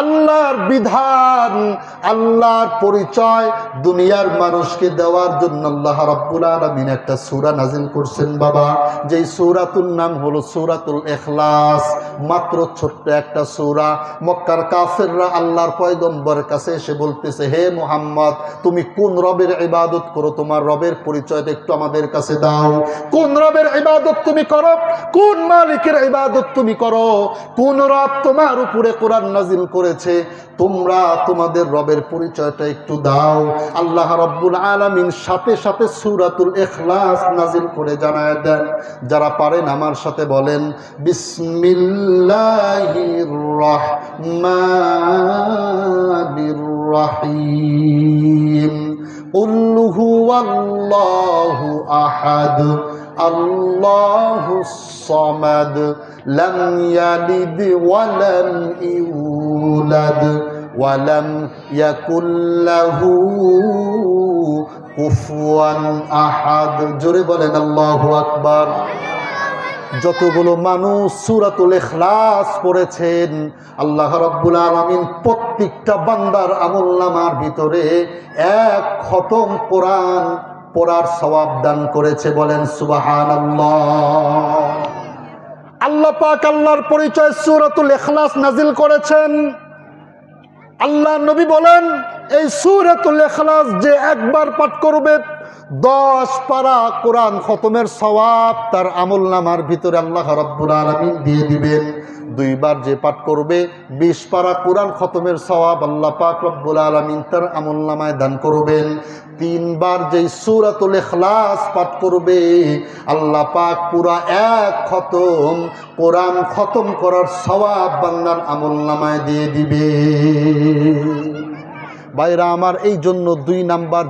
আল্লাহর বিধান, আল্লাহর পরিচয় দুনিয়ার মানুষকে দেওয়ার জন্য আল্লাহ রাব্বুল আলামিন একটা সূরা নাজিল করছেন বাবা, যেই সূরাতুর নাম হলো সূরাতুল ইখলাস। মাত্র ছোট্ট একটা সূরা। মক্কার কাফেররা আল্লাহর পয়গম্বরের কাছে এসে বলতেছে, হে মুহাম্মদ, তুমি কোন রবের ইবাদত করো? তোমার রবের পরিচয়টা একটু আমাদের কাছে দাও। কোন রবের ইবাদত তুমি করো? কোন মালিকের ইবাদত তুমি করো? কোন রব তোমার উপরে কোরআন নাজিল করেছে? তোমরা তোমাদের রবের পরিচয়টা একটু দাও। আল্লাহ রাব্বুল আলামিন সাথে সাথে সূরাতুল ইখলাস নাজিল করে জানায় দেন। যারা পারেন আমার সাথে বলেন, বিসমিল্লাহির রহমানির রহিম। কুল হুয়াল্লাহু আহাদ আল্লাহুস সামাদ লাম ইয়ালিদ ওয়া লাম ইউলাদ ওয়া লাম ইয়াকুল লাহু কুফুয়ান আহাদ। জোরে বলেন আল্লাহু আকবার। যতগুলো মানুষ সূরাতুল ইখলাস পড়েছেন, আল্লাহ রাব্বুল আলামিন প্রত্যেকটা বান্দার আমলনামার ভিতরে এক খতম কোরআন পড়ার সওয়াব দান করেছে। বলেন সুবহানাল্লাহ। আল্লাহ পাক আল্লাহর পরিচয় সূরাতুল ইখলাস নাজিল করেছেন। আল্লাহ নবী বলেন, এই সূরাতুল ইখলাস যে একবার পাঠ করবে 10 পারা কোরআন খতমের সওয়াব তার আমলনামার ভিতরে আল্লাহ রাব্বুল আলামিন দিয়ে দিবেন। 2 বার যে পাঠ করবে 20 পারা কোরআন খতমের সওয়াব আল্লাহ পাক রব্বুল আলামিন তার আমলনামায় দান করবেন। 3 বার যেই সূরাতুল ইখলাস পাঠ করবে আল্লাহ পাক পুরা এক খতম কোরআন খতম করার সওয়াব বান্দার আমলনামায় দিয়ে দিবে। ভাইরা আমার, এই জন্য 2 নাম্বার